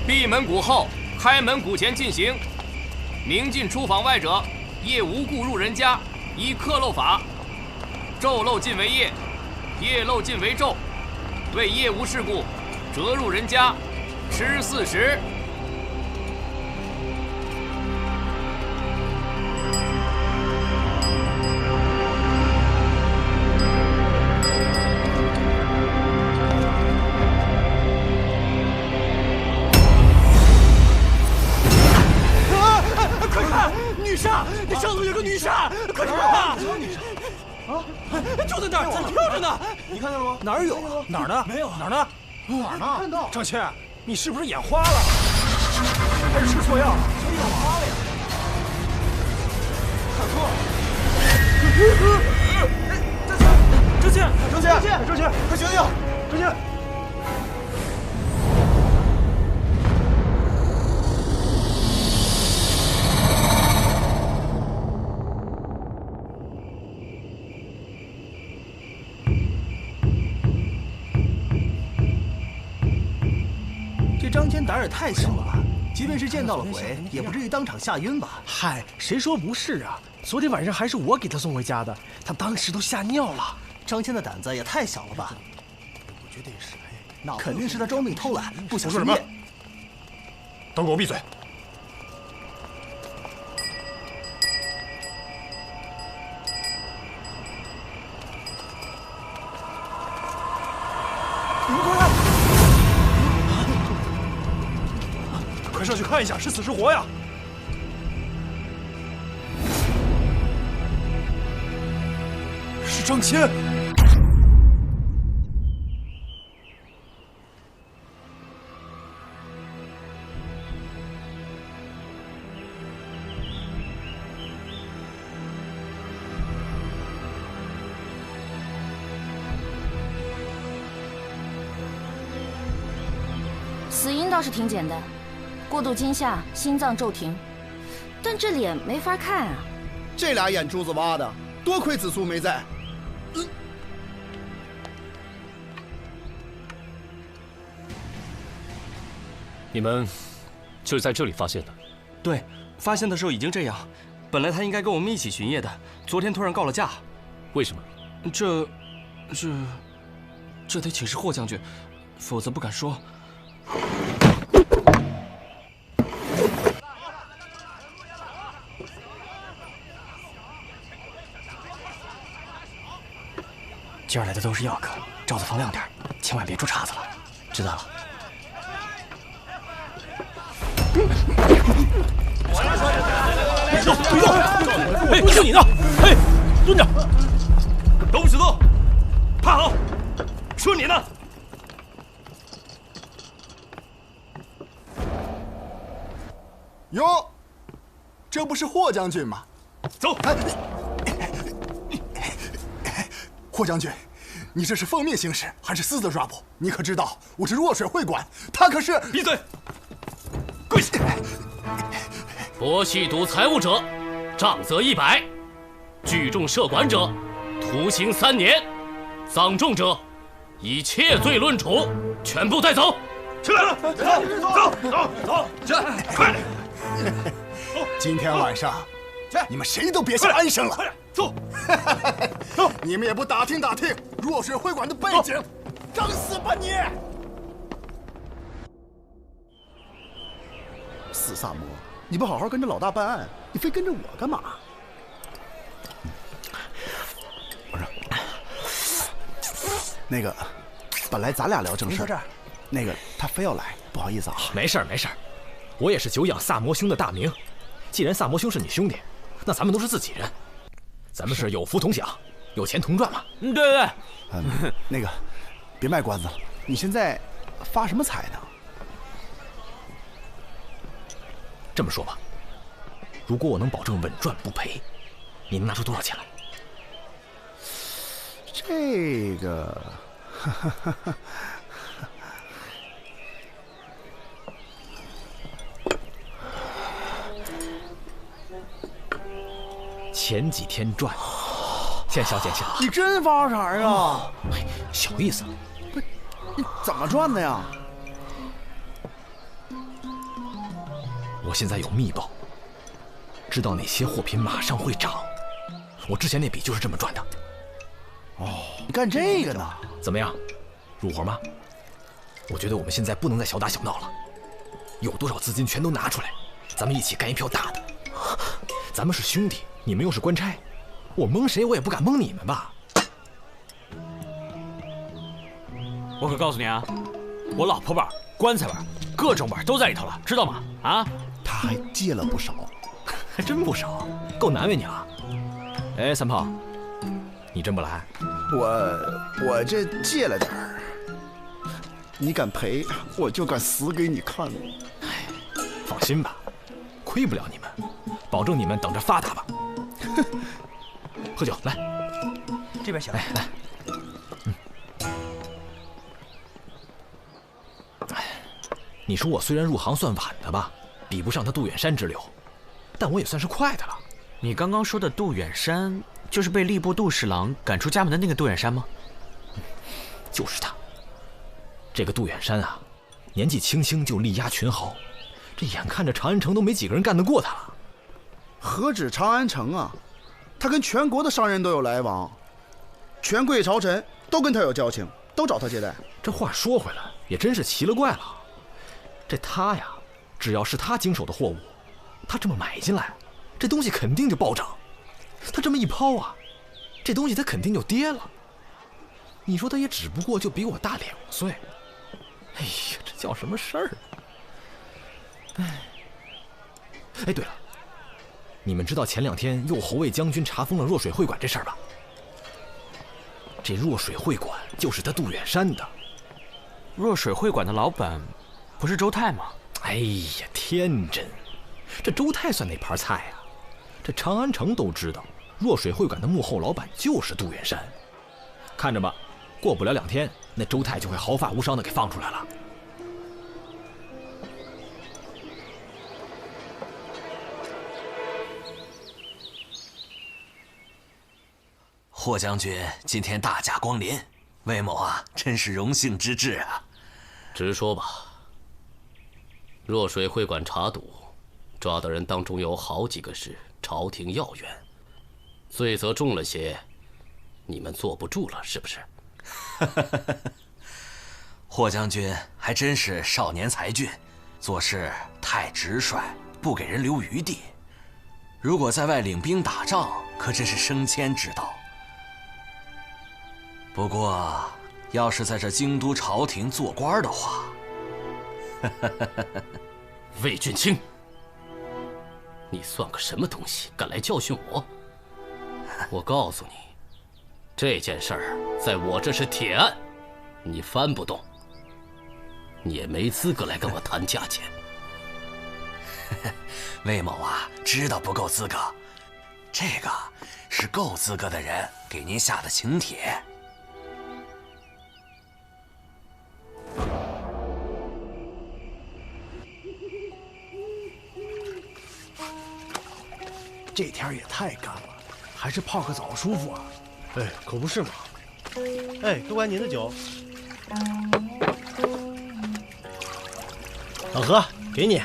闭门鼓后，开门鼓前进行。明进出访外者，夜无故入人家，依克漏法。昼漏尽为夜，夜漏尽为昼。为夜无事故，折入人家，吃40。女煞！那上头有个女煞，快看啊！女煞啊，就在那儿，在那跳着呢。你看见了吗？哪儿有啊？哪儿呢？没有。哪儿呢？哪儿呢？看到。张谦，你是不是眼花了？还是吃错药了？谁眼花了呀？看错了。张谦，快醒醒！张谦！这张谦胆儿也太小了吧！即便是见到了鬼，也不至于当场吓晕吧？嗨，谁说不是啊？昨天晚上还是我给他送回家的，他当时都吓尿了。张谦的胆子也太小了吧！我觉得也是，肯定是他装病偷懒，不想说什么？都给我闭嘴！快上去看一下，是死是活呀！是张谦。死因倒是挺简单，过度惊吓，心脏骤停，但这脸没法看啊。这俩眼珠子挖的，多亏子苏没在。你们就是在这里发现的？对，发现的时候已经这样。本来他应该跟我们一起巡夜的，昨天突然告了假。为什么？这得请示霍将军，否则不敢说。今儿来的都是药客，罩子放亮点，千万别出岔子了。知道了。动！哎，就你呢！哎，蹲着，都不许动，趴好。说你呢。哟，这不是霍将军吗？走。霍将军，你这是奉命行事，还是私自抓捕？你可知道我是弱水会馆，他可是……闭嘴！跪下！博吸毒财物者，杖责100；聚众设馆者，徒刑3年；葬众者，以窃罪论处。全部带走。起来了，走，起来，快点！今天晚上，你们谁都别想安生了。走，你们也不打听打听弱水会馆的背景，整死吧你！死萨摩，你不好好跟着老大办案，你非跟着我干嘛？我说，那个，本来咱俩聊正事，您在这儿，那个他非要来，不好意思啊。没事儿，我也是久仰萨摩兄的大名。既然萨摩兄是你兄弟，那咱们都是自己人。咱们是有福同享，有钱同赚嘛。对。那个，别卖关子了，你现在发什么财呢？这么说吧，如果我能保证稳赚不赔，你能拿出多少钱来？这个，前几天赚，见笑。你真发财啊！小意思。不是，你怎么赚的呀？我现在有密报，知道哪些货品马上会涨。我之前那笔就是这么赚的。哦，你干这个呢？怎么样，入伙吗？我觉得我们现在不能再小打小闹了，有多少资金全都拿出来，咱们一起干一票大的。咱们是兄弟，你们又是官差，我蒙谁我也不敢蒙你们吧？我可告诉你啊，我老婆本、棺材本、各种本都在里头了，知道吗？啊，他还借了不少，还真不少，够难为你了。哎，三炮，你真不来？我这借了点儿，你敢赔，我就敢死给你看。哎，放心吧，亏不了你们，保证你们等着发达吧。喝酒来，这边行。哎，来。你说我虽然入行算晚的吧，比不上他杜远山之流，但我也算是快的了。你刚刚说的杜远山，就是被吏部杜侍郎赶出家门的那个杜远山吗？就是他。这个杜远山啊，年纪轻轻就力压群豪，这眼看着长安城都没几个人干得过他了。何止长安城啊，他跟全国的商人都有来往，权贵朝臣都跟他有交情，都找他接待。这话说回来，也真是奇了怪了。这他呀，只要是他经手的货物，他这么买进来，这东西肯定就暴涨。他这么一抛啊，这东西他肯定就跌了。你说他也只不过就比我大2岁，哎呀，这叫什么事儿？哎，对了，你们知道前2天右侯卫将军查封了若水会馆这事儿吧？这若水会馆就是他杜远山的。若水会馆的老板不是周泰吗？哎呀，天真！这周泰算哪盘菜啊？这长安城都知道，若水会馆的幕后老板就是杜远山。看着吧，过不了2天，那周泰就会毫发无伤的给放出来了。霍将军今天大驾光临，魏某啊，真是荣幸之至啊！直说吧。若水会馆查赌，抓的人当中有好几个是朝廷要员，罪责重了些，你们坐不住了是不是？霍将军还真是少年才俊，做事太直率，不给人留余地。如果在外领兵打仗，可真是升迁之道。不过，要是在这京都朝廷做官的话，魏俊卿，你算个什么东西，敢来教训我？我告诉你，这件事儿在我这是铁案，你翻不动，你也没资格来跟我谈价钱。魏某啊，知道不够资格，这个是够资格的人给您下的请帖。这天也太干了，还是泡个澡舒服啊！哎，可不是嘛。哎，多管您的酒。老何，给你。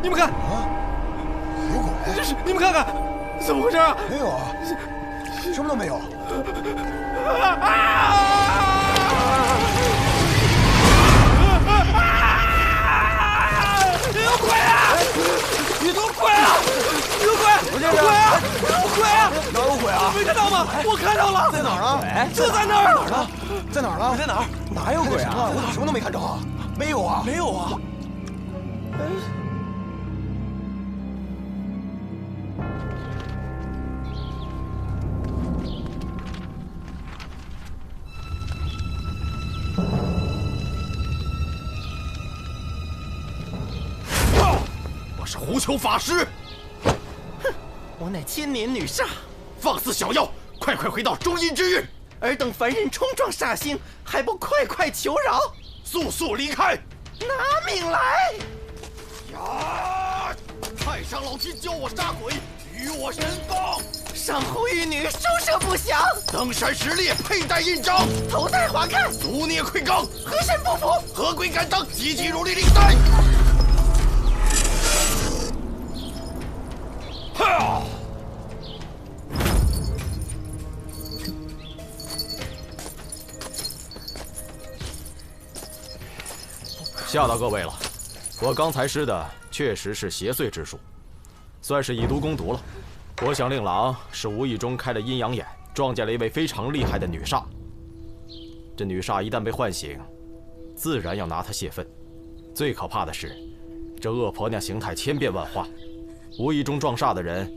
你们看，有鬼！这是你们看看，怎么回事啊？没有啊，什么都没有。有鬼啊！有鬼啊！有鬼！有鬼啊！鬼！哪有鬼啊？没看到吗？我看到了，在哪儿啊？就在那儿。哪儿呢？在哪儿了？在哪儿？哪有鬼啊？我咋什么都没看着啊？没有啊？没有啊。我是狐裘法师。哼，我乃千年女煞。放肆小妖，快快回到中阴之域！尔等凡人冲撞煞星，还不快快求饶？速速离开！拿命来！呀！太上老君教我杀鬼，与我神风。上户玉女书舍不详，登山石猎，佩戴印章，头戴华盖，足孽愧刚，何身不服？何鬼敢当？急急如律令在！哈！吓到各位了，我刚才施的确实是邪祟之术，算是以毒攻毒了。我想令郎是无意中开了阴阳眼，撞见了一位非常厉害的女煞。这女煞一旦被唤醒，自然要拿她泄愤。最可怕的是，这恶婆娘形态千变万化，无意中撞煞的人，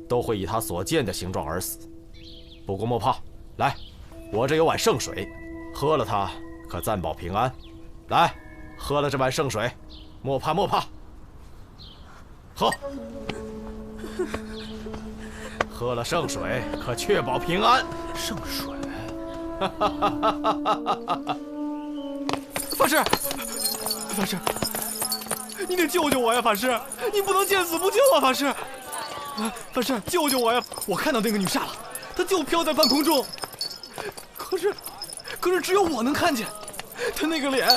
都会以她所见的形状而死。不过莫怕，来，我这有碗圣水，喝了它可暂保平安。来。喝了这碗圣水，莫怕莫怕。喝，喝了圣水可确保平安。圣水，法师，法师，你得救救我呀！法师，你不能见死不救啊！法师，法师，救救我呀！我看到那个女煞了，她就飘在半空中，可是只有我能看见，她那个脸，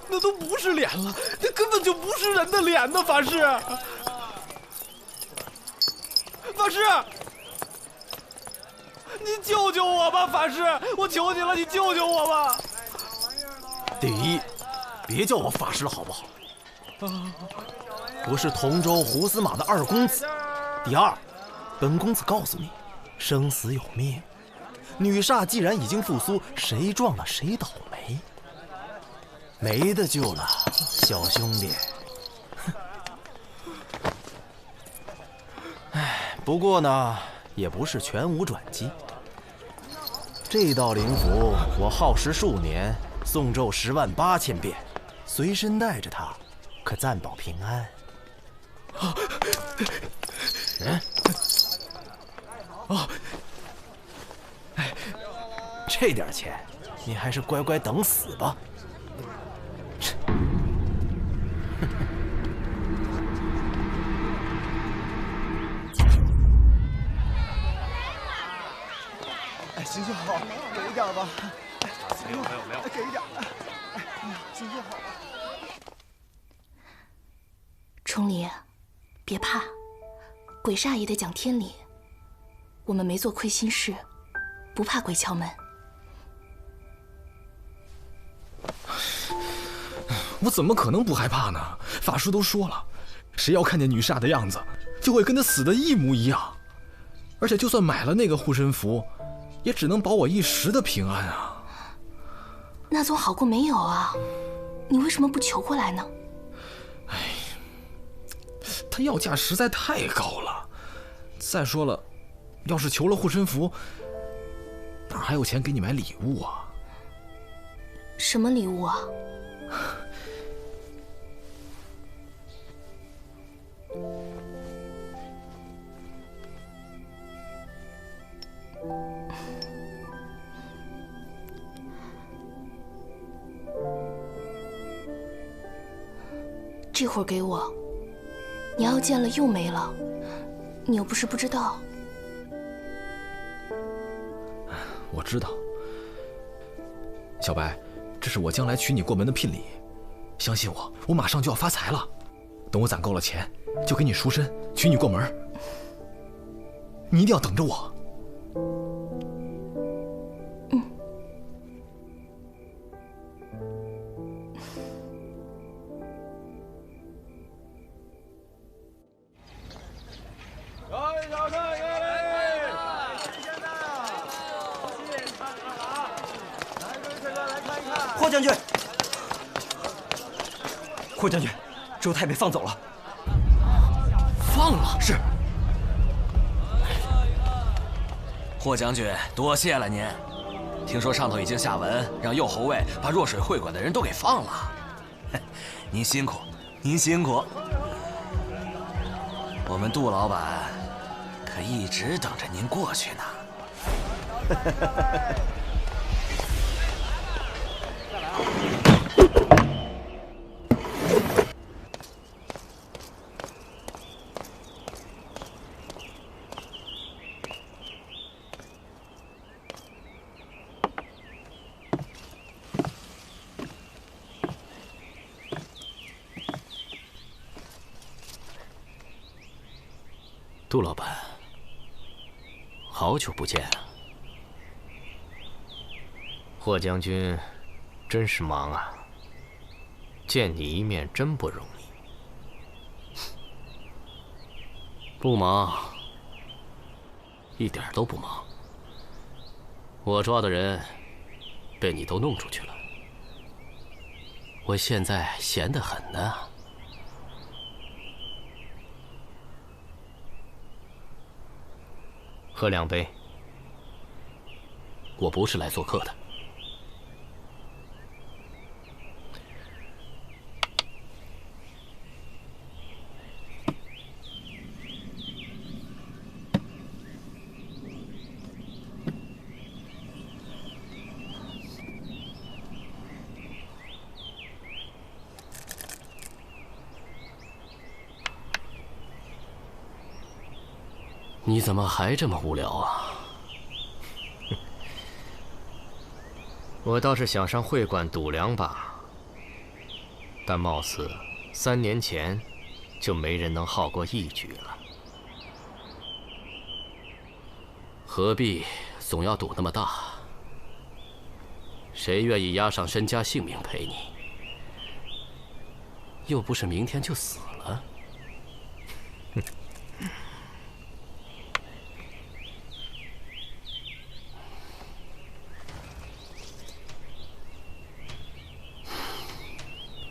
那都不是脸了，那根本就不是人的脸呢！法师，法师，你救救我吧！法师，我求你了，你救救我吧！第一，别叫我法师了好不好？我是同州胡司马的二公子。第二，本公子告诉你，生死有命，女煞既然已经复苏，谁撞了谁倒霉。没得救了，小兄弟。哎，不过呢，也不是全无转机。这道灵符我耗时数年，诵咒108000遍，随身带着它，可暂保平安。这点钱，你还是乖乖等死吧。哎，行行好，给一点吧。没有，给一点。行行好。崇礼，别怕，鬼煞也得讲天理。我们没做亏心事，不怕鬼敲门。我怎么可能不害怕呢？法师都说了，谁要看见女煞的样子，就会跟她死的一模一样。而且就算买了那个护身符，也只能保我一时的平安啊。那总好过没有啊！你为什么不求过来呢？哎，他要价实在太高了。再说了，要是求了护身符，哪还有钱给你买礼物啊？什么礼物啊？这会儿给我，你要见了又没了，你又不是不知道。我知道，小白，这是我将来娶你过门的聘礼。相信我，我马上就要发财了。等我攒够了钱，就给你赎身，娶你过门。你一定要等着我。将军。霍将军，周泰被放走了。放了？是。霍将军，多谢了您。听说上头已经下文，让右侯卫把弱水会馆的人都给放了。您辛苦，您辛苦。我们杜老板可一直等着您过去呢。杜老板，好久不见啊！霍将军，真是忙啊！见你一面真不容易。不忙，一点都不忙。我抓的人被你都弄出去了，我现在闲得很呢。喝2杯，我不是来做客的。你怎么还这么无聊啊？我倒是想上会馆赌2把，但貌似3年前就没人能耗过1局了。何必总要赌那么大？谁愿意押上身家性命陪你？又不是明天就死了。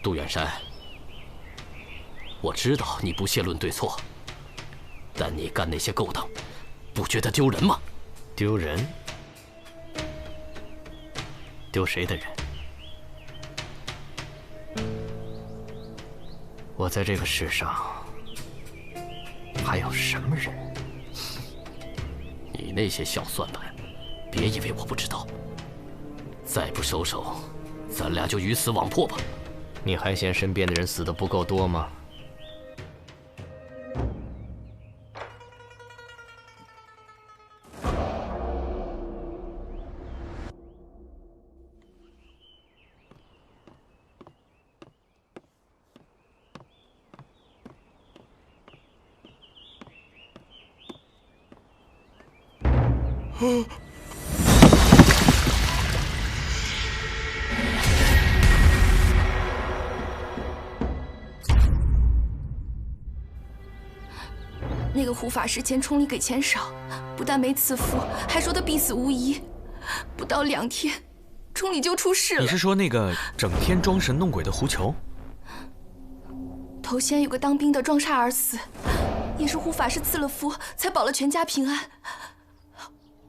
杜远山，我知道你不屑论对错，但你干那些勾当，不觉得丢人吗？丢人？丢谁的人？我在这个世上还有什么人？你那些小算盘，别以为我不知道。再不收手，咱俩就鱼死网破吧。你还嫌身边的人死得不够多吗？那个胡法师嫌崇礼给钱少，不但没赐福，还说他必死无疑。不到2天，崇礼就出事了。你是说那个整天装神弄鬼的胡球？头先有个当兵的撞煞而死，也是胡法师赐了福，才保了全家平安。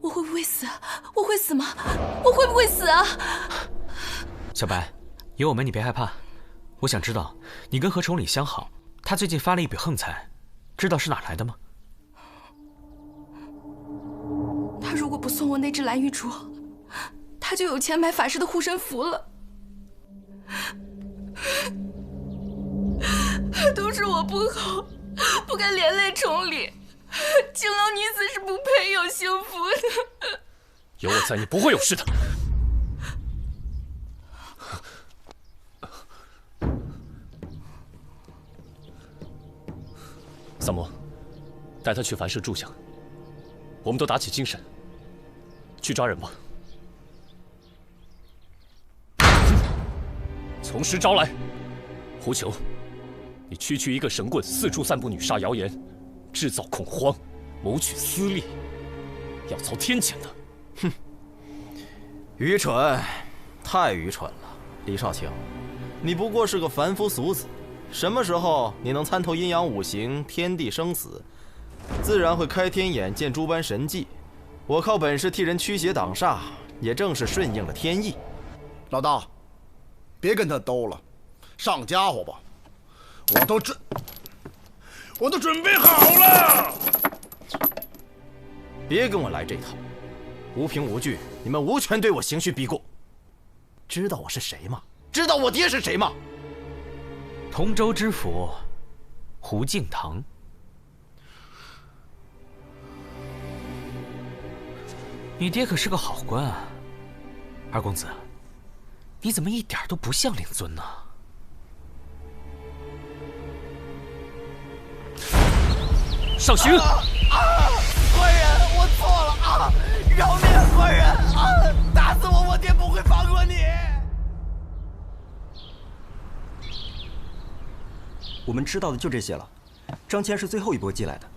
我会不会死？我会死吗？我会不会死啊？小白，有我们你别害怕。我想知道，你跟何崇礼相好，他最近发了一笔横财，知道是哪来的吗？他如果不送我那只蓝玉镯，他就有钱买法师的护身符了。都是我不好，不该连累崇礼。情郎女子是不配有幸福的。有我在，你不会有事的。三魔，带他去凡社住下。我们都打起精神，去抓人吧。从实招来，胡球，你区区一个神棍，四处散布女杀谣言，制造恐慌，谋取私利，要遭天谴的。哼，愚蠢，太愚蠢了。李少卿，你不过是个凡夫俗子，什么时候你能参透阴阳五行、天地生死，自然会开天眼见诸般神迹。我靠本事替人驱邪挡煞，也正是顺应了天意。老大，别跟他斗了，上家伙吧，我都准备好了。别跟我来这套，无凭无据，你们无权对我刑讯逼供。知道我是谁吗？知道我爹是谁吗？同州知府胡敬堂。你爹可是个好官啊，二公子，你怎么一点都不像令尊呢？少行！官人，我错了啊！饶命，官人啊！打死我，我爹不会放过你。我们知道的就这些了。张骞是最后一波进来的，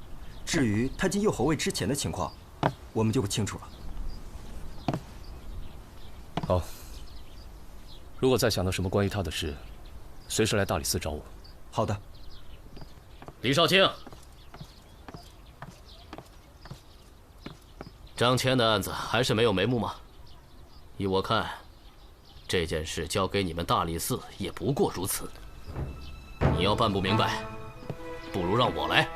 至于他进右侯位之前的情况，我们就不清楚了。好，如果再想到什么关于他的事，随时来大理寺找我。好的。李少卿，张骞的案子还是没有眉目吗？依我看，这件事交给你们大理寺也不过如此。你要办不明白，不如让我来。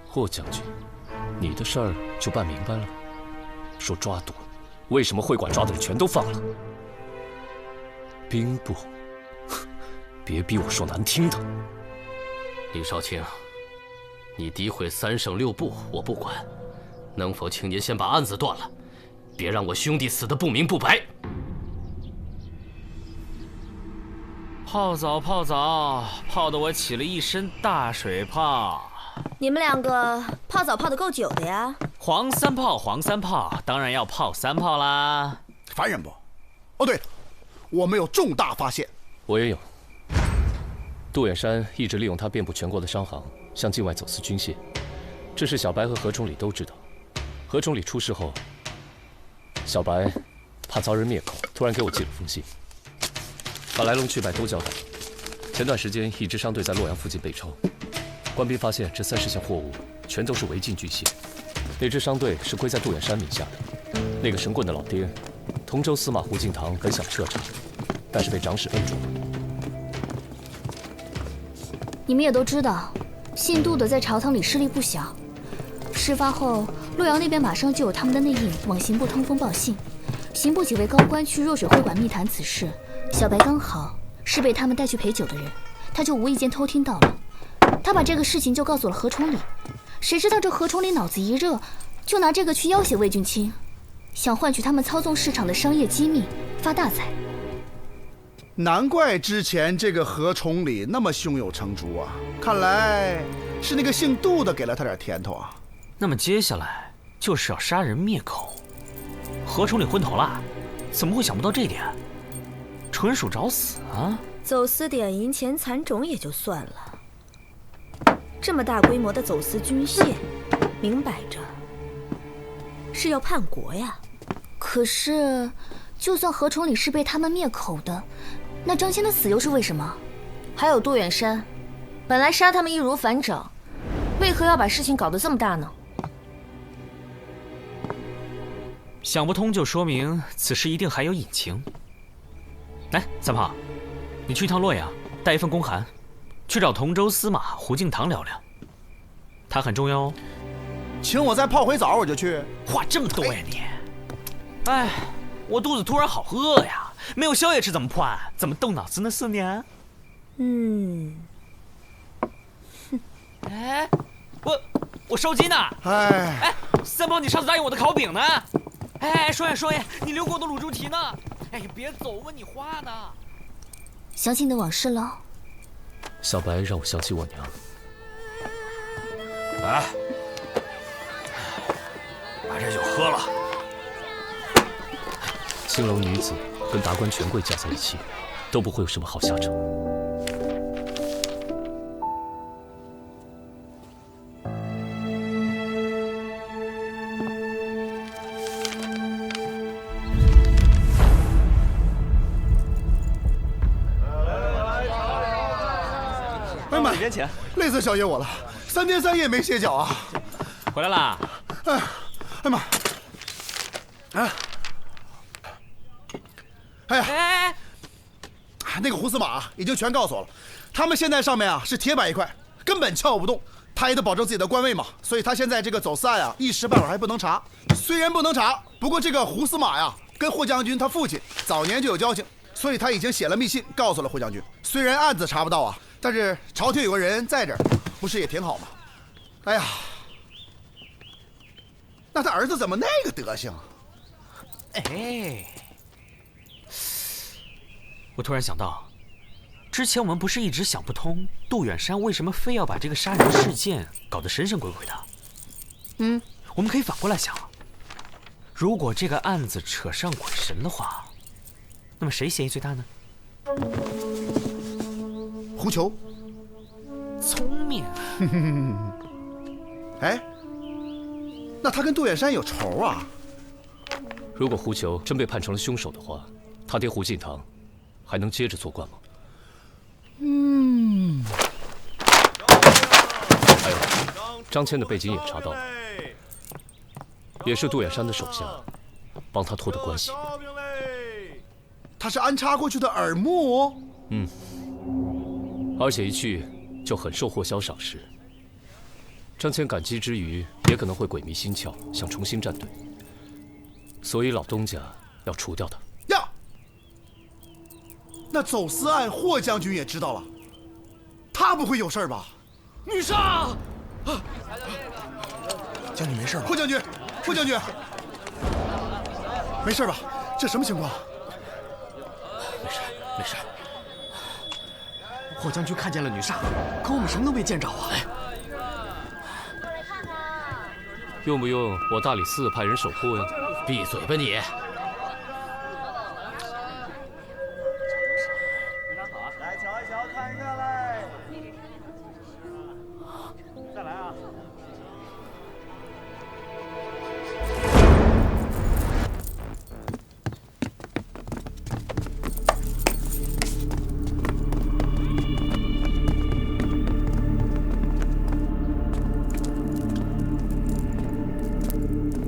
霍将军，你的事儿就办明白了。说抓赌，为什么会馆抓的人全都放了？兵部，别逼我说难听的。李少卿，你诋毁3省6部，我不管。能否请您先把案子断了，别让我兄弟死得不明不白。泡澡泡澡，泡得我起了一身大水泡。你们两个泡澡泡得够久的呀？黄三炮，当然要泡3泡啦。烦人不？哦对了，我们有重大发现。我也有。杜远山一直利用他遍布全国的商行，向境外走私军械，这事小白和何崇礼都知道。何崇礼出事后，小白怕遭人灭口，突然给我寄了封信，把来龙去脉都交代了。前段时间，一支商队在洛阳附近被抄，官兵发现这30项货物全都是违禁军械。那支商队是归在杜远山名下的。那个神棍的老爹，同州司马胡敬堂本想彻查，但是被长史摁住了。你们也都知道，姓杜的在朝堂里势力不小。事发后，洛阳那边马上就有他们的内应往刑部通风报信，刑部几位高官去若水会馆密谈此事。小白刚好是被他们带去陪酒的人，他就无意间偷听到了。他把这个事情就告诉了何崇礼，谁知道这何崇礼脑子一热，就拿这个去要挟魏俊卿，想换取他们操纵市场的商业机密，发大财。难怪之前这个何崇礼那么胸有成竹啊！看来是那个姓杜的给了他点甜头啊。那么接下来就是要杀人灭口。何崇礼昏头了，怎么会想不到这点？纯属找死啊！走私点银钱蚕种也就算了，这么大规模的走私军械，明摆着是要叛国呀。可是，就算何崇礼是被他们灭口的，那张骞的死又是为什么？还有杜远山，本来杀他们易如反掌，为何要把事情搞得这么大呢？想不通就说明此事一定还有隐情。来，三炮，你去一趟洛阳，带一份公函，去找同州司马胡敬堂聊聊，他很重要哦。请我再泡回澡，我就去。话这么多呀你！哎，我肚子突然好饿呀，没有宵夜吃怎么破案？怎么动脑子呢，4年？哎，我烧鸡呢！哎，三炮，你上次答应我的烤饼呢？哎，双爷，你留给我的卤猪蹄呢？哎呀，别走，问你话呢。想起你的往事了。小白让我想起我娘。来，把这酒喝了。青楼女子跟达官权贵搅在一起，都不会有什么好下场。哎呀妈，累死小爷我了，3天3夜没歇脚啊！回来啦！哎妈！哎呀！那个胡司马已经全告诉我了，他们现在上面啊是铁板一块，根本撬不动。他也得保证自己的官位嘛，所以他现在这个走私案啊，一时半会儿还不能查。虽然不能查，不过这个胡司马呀，跟霍将军他父亲早年就有交情，所以他已经写了密信告诉了霍将军。虽然案子查不到啊，但是朝廷有个人在这儿，不是也挺好吗？哎呀，那他儿子怎么那个德行？哎，我突然想到，之前我们不是一直想不通，杜远山为什么非要把这个杀人事件搞得神神鬼鬼的？我们可以反过来想，如果这个案子扯上鬼神的话，那么谁嫌疑最大呢？胡球。聪明。哎，那他跟杜远山有仇啊？如果胡球真被判成了凶手的话，他爹胡敬堂还能接着做官吗？还有，张骞的背景也查到了，也是杜远山的手下帮他托的关系。他是安插过去的耳目。而且一去就很受霍萧赏识。张骞感激之余，也可能会鬼迷心窍，想重新站队。所以老东家要除掉他。呀，那走私案霍将军也知道了，他不会有事吧？女杀！将军没事吧？霍将军，霍将军，没事吧？这什么情况？没事。霍将军看见了女煞，可我们什么都没见着啊！用不用我大理寺派人守护呀？闭嘴吧你！来瞧一瞧，看一看来。再来啊！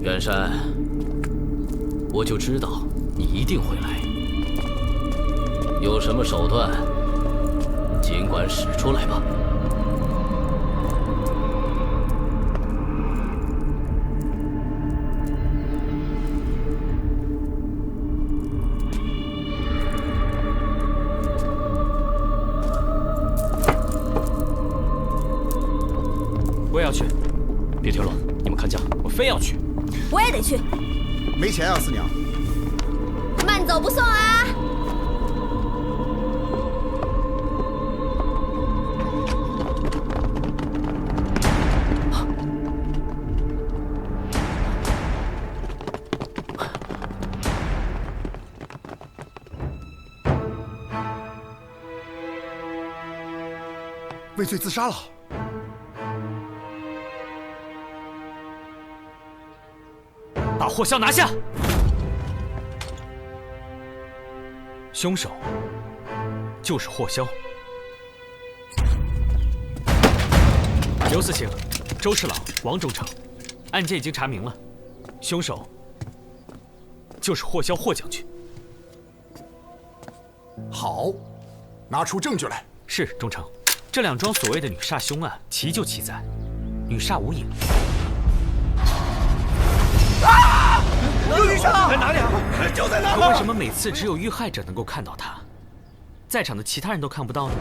远山，我就知道你一定会来。有什么手段，尽管使出来吧。我也要去。别添乱，你们看家。我非要去。我也得去。没钱啊，四娘。慢走不送啊！畏罪自杀了。把霍萧拿下！凶手就是霍萧。刘四卿、周侍郎、王忠诚，案件已经查明了，凶手就是霍萧霍将军。好，拿出证据来。是，忠诚。这2桩所谓的女煞凶案，奇就奇在女煞无影。有女煞！在哪里啊？就在那！可为什么每次只有遇害者能够看到她，在场的其他人都看不到呢？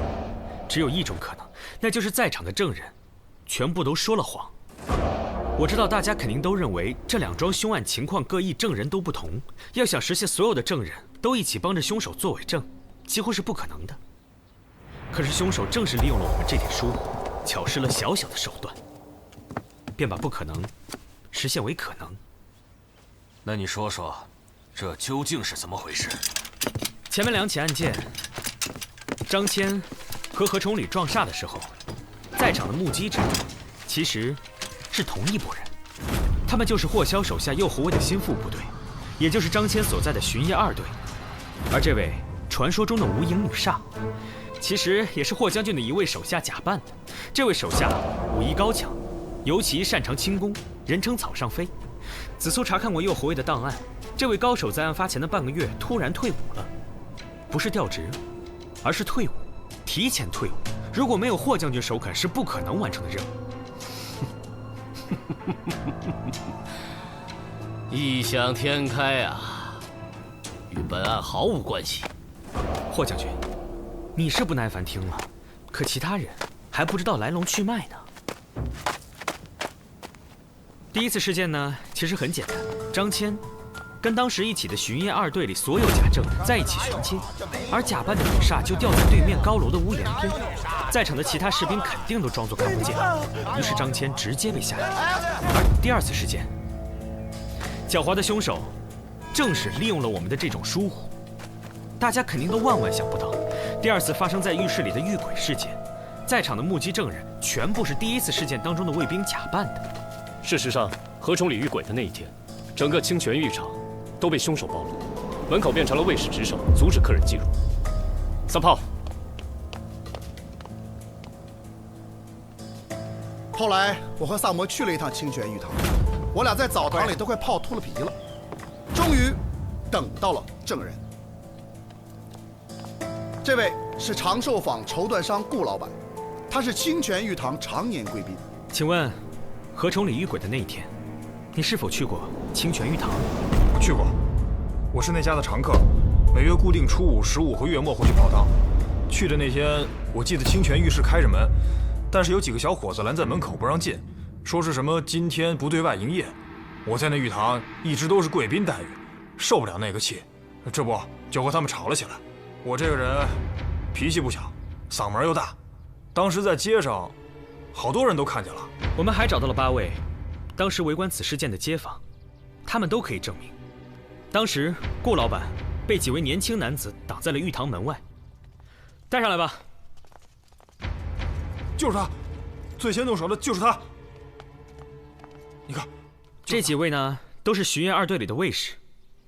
只有一种可能，那就是在场的证人全部都说了谎。我知道大家肯定都认为这2桩凶案情况各异，证人都不同，要想实现所有的证人都一起帮着凶手作伪证，几乎是不可能的。可是凶手正是利用了我们这点疏忽，巧施了小小的手段，便把不可能实现为可能。那你说说，这究竟是怎么回事？前面2起案件，张骞和何崇礼撞煞的时候，在场的目击者其实是同一拨人，他们就是霍萧手下右侯卫的心腹部队，也就是张骞所在的巡夜2队。而这位传说中的无影女煞，其实也是霍将军的一位手下假扮的。这位手下武艺高强，尤其擅长轻功，人称草上飞。子苏查看过右侯卫的档案，这位高手在案发前的半个月突然退伍了，不是调职，而是退伍，提前退伍。如果没有霍将军首肯，是不可能完成的任务。异想天开啊，与本案毫无关系。霍将军，你是不耐烦听了，可其他人还不知道来龙去脉呢。第一次事件呢，其实很简单，张骞跟当时一起的巡夜二队里所有假证人在一起悬接，而假扮的女煞就吊在对面高楼的屋檐边，在场的其他士兵肯定都装作看不见，于是张骞直接被下药。而第二次事件，狡猾的凶手正是利用了我们的这种疏忽，大家肯定都万万想不到，第二次发生在浴室里的遇鬼事件，在场的目击证人全部是第一次事件当中的卫兵假扮的。事实上，何崇礼遇鬼的那一天，整个清泉浴场都被凶手暴露，门口变成了卫士值守，阻止客人进入。三炮。后来我和萨摩去了一趟清泉浴堂，我俩在澡堂里都快泡秃了皮了，终于等到了证人。这位是长寿坊绸缎商顾老板，他是清泉浴堂常年贵宾。请问，何崇礼遇鬼的那一天，你是否去过清泉浴堂？去过，我是那家的常客，每月固定初五、15和月末会去泡汤。去的那天，我记得清泉浴室开着门，但是有几个小伙子拦在门口不让进，说是什么今天不对外营业。我在那浴堂一直都是贵宾待遇，受不了那个气，这不就和他们吵了起来。我这个人脾气不小，嗓门又大，当时在街上，好多人都看见了。我们还找到了8位当时围观此事件的街坊，他们都可以证明，当时顾老板被几位年轻男子挡在了浴堂门外。带上来吧。就是他，最先动手的就是他。你看，这几位呢，都是巡夜二队里的卫士，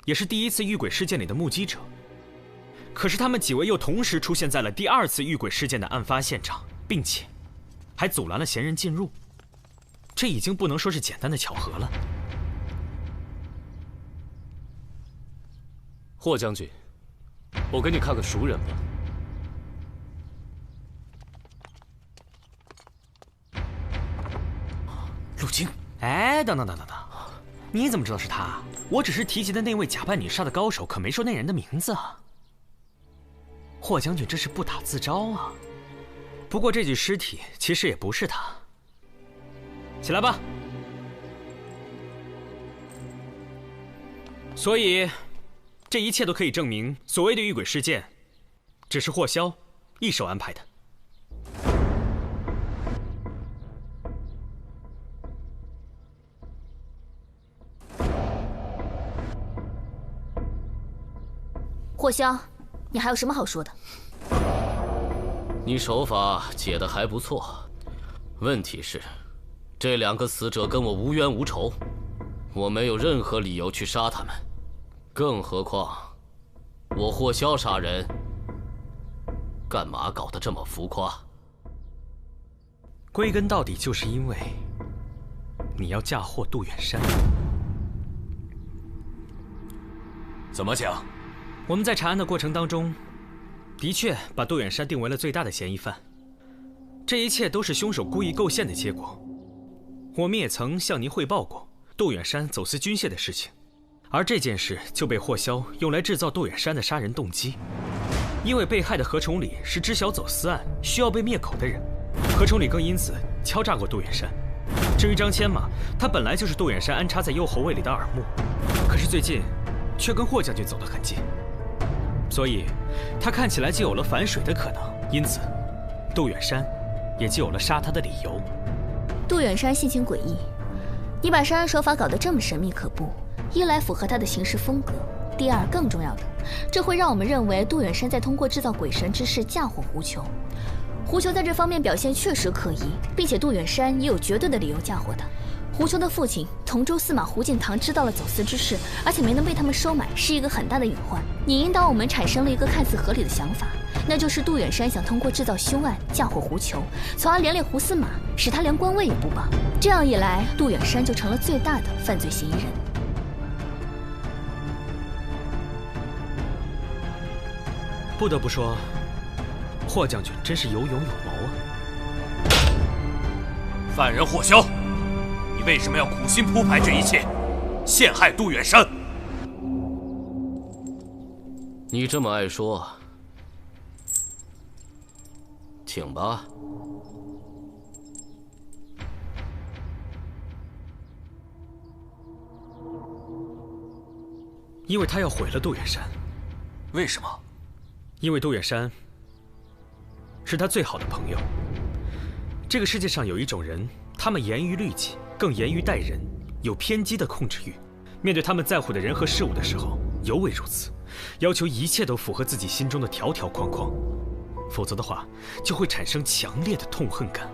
也是第一次遇鬼事件里的目击者。可是他们几位又同时出现在了第2次遇鬼事件的案发现场，并且还阻拦了嫌人进入。这已经不能说是简单的巧合了。霍将军，我给你看个熟人吧。陆京，哎，等，你怎么知道是他？我只是提及的那位假扮女煞的高手，可没说那人的名字啊。霍将军这是不打自招啊。不过这具尸体其实也不是他。起来吧。所以，这一切都可以证明，所谓的遇鬼事件，只是霍萧一手安排的。霍萧，你还有什么好说的？你手法解得还不错，问题是，这2个死者跟我无冤无仇，我没有任何理由去杀他们，更何况，我霍萧杀人，干嘛搞得这么浮夸？归根到底，就是因为你要嫁祸杜远山。怎么讲？我们在查案的过程当中，的确把杜远山定为了最大的嫌疑犯。这一切都是凶手故意构陷的结果。我们也曾向您汇报过杜远山走私军械的事情，而这件事就被霍萧用来制造杜远山的杀人动机。因为被害的何崇礼是知晓走私案需要被灭口的人，何崇礼更因此敲诈过杜远山。至于张骞嘛，他本来就是杜远山安插在右后卫里的耳目，可是最近却跟霍将军走得很近，所以他看起来就有了反水的可能，因此杜远山也就有了杀他的理由。杜远山性情诡异，你把杀人手法搞得这么神秘可怖，一来符合他的行事风格，第二更重要的，这会让我们认为杜远山在通过制造鬼神之事嫁祸胡球。胡球在这方面表现确实可疑，并且杜远山也有绝对的理由嫁祸他。胡球的父亲同州司马胡敬堂知道了走私之事，而且没能被他们收买，是一个很大的隐患，也引导我们产生了一个看似合理的想法，那就是杜远山想通过制造凶案嫁祸胡球，从而连累胡司马，使他连官位也不保。这样一来，杜远山就成了最大的犯罪嫌疑人。不得不说，霍将军真是有勇有谋啊！犯人霍萧，你为什么要苦心铺排这一切，陷害杜远山？你这么爱说，请吧。因为他要毁了杜远山。为什么？因为杜远山是他最好的朋友。这个世界上有一种人，他们严于律己，更严于待人，有偏激的控制欲。面对他们在乎的人和事物的时候，尤为如此，要求一切都符合自己心中的条条框框，否则的话，就会产生强烈的痛恨感。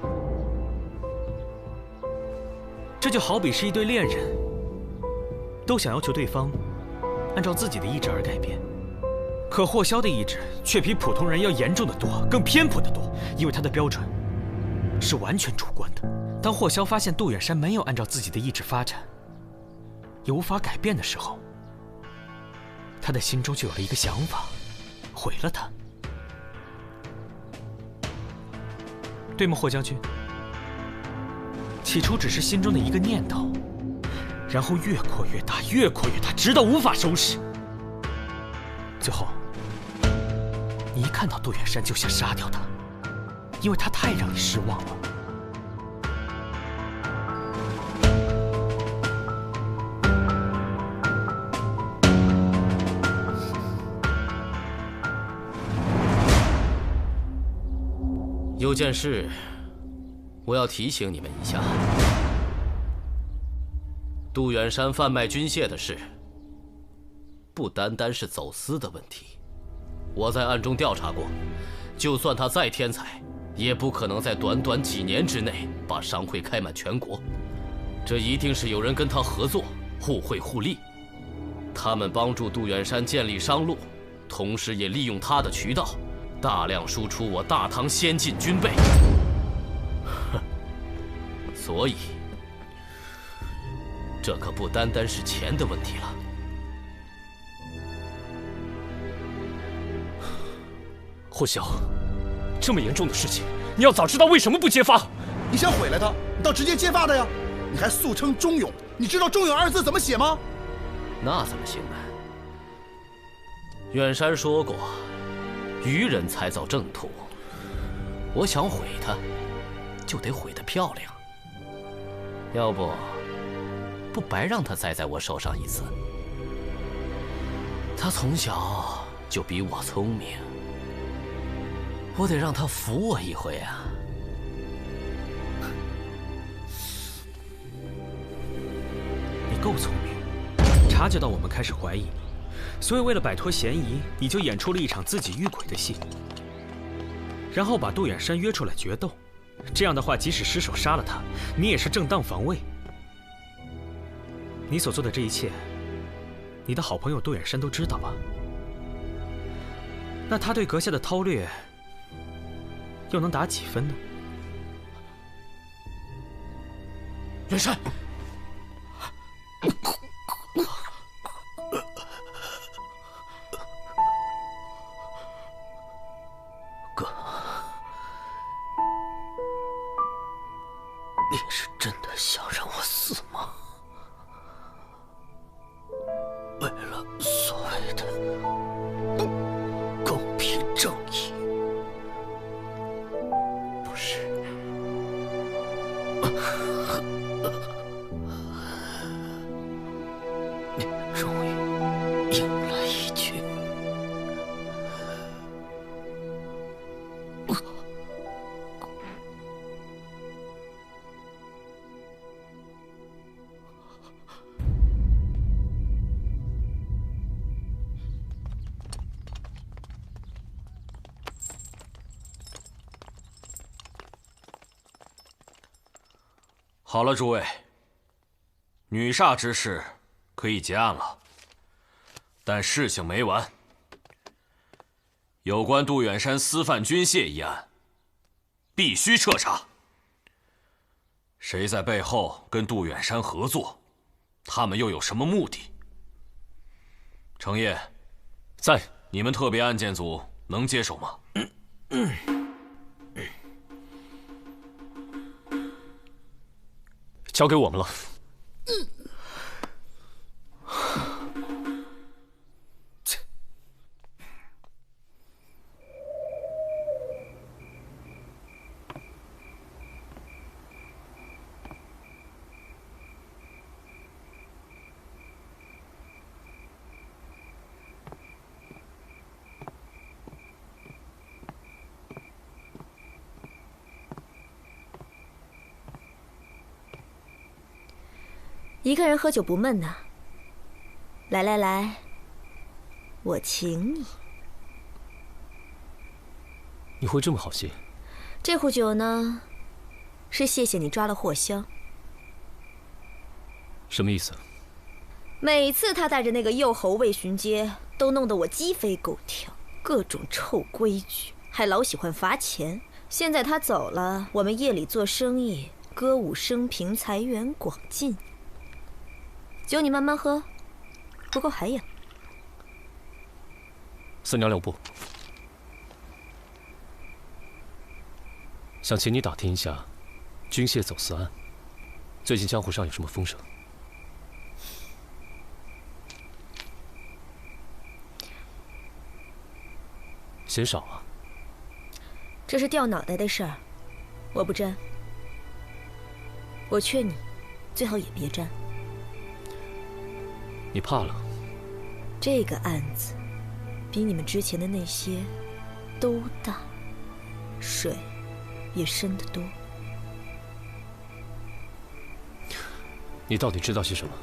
这就好比是一对恋人，都想要求对方按照自己的意志而改变。可霍萧的意志却比普通人要严重的多，更偏颇的多，因为他的标准是完全主观的。当霍萧发现杜远山没有按照自己的意志发展，也无法改变的时候，他的心中就有了一个想法，毁了他。对吗，霍将军？起初只是心中的一个念头，然后越扩越大，越扩越大，直到无法收拾。最后，你一看到杜远山就想杀掉他，因为他太让你失望了。有件事，我要提醒你们一下：杜远山贩卖军械的事，不单单是走私的问题。我在暗中调查过，就算他再天才，也不可能在短短几年之内把商会开满全国。这一定是有人跟他合作，互惠互利。他们帮助杜远山建立商路，同时也利用他的渠道，大量输出我大唐先进军备。所以，这可不单单是钱的问题了。霍萧，这么严重的事情，你要早知道为什么不揭发？你想毁了他，你倒直接揭发他呀！你还素称忠勇，你知道忠勇二字怎么写吗？那怎么行呢？远山说过，愚人才造正途。我想毁他，就得毁得漂亮。要不白让他栽在我手上一次。他从小就比我聪明，我得让他服我一回啊！你够聪明，察觉到我们开始怀疑你，所以为了摆脱嫌疑，你就演出了一场自己遇鬼的戏，然后把杜远山约出来决斗。这样的话，即使失手杀了他，你也是正当防卫。你所做的这一切，你的好朋友杜远山都知道吧？那他对阁下的韬略又能打几分呢？远山，哥，你是真的想让我死吗？为了所谓的公平正义，不是？你终于应了一句。好了，诸位，女煞之事可以结案了，但事情没完。有关杜远山私贩军械一案，必须彻查。谁在背后跟杜远山合作？他们又有什么目的？程烨，在。你们特别案件组能接手吗？交给我们了。一个人喝酒不闷呐。来来来，我请你。你会这么好心？这壶酒呢，是谢谢你抓了霍香。什么意思？每次他带着那个右侯卫巡街，都弄得我鸡飞狗跳，各种臭规矩，还老喜欢罚钱。现在他走了，我们夜里做生意，歌舞升平，财源广进。酒你慢慢喝，不够还有。三娘两步，想请你打听一下军械走私案，最近江湖上有什么风声？嫌少啊？这是掉脑袋的事儿，我不沾。我劝你，最好也别沾。你怕了？这个案子比你们之前的那些都大，水也深得多。你到底知道些什么？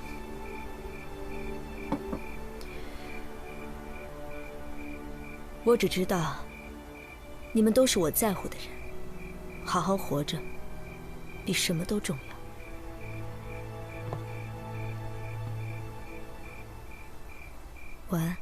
我只知道，你们都是我在乎的人，好好活着，比什么都重要。晚安。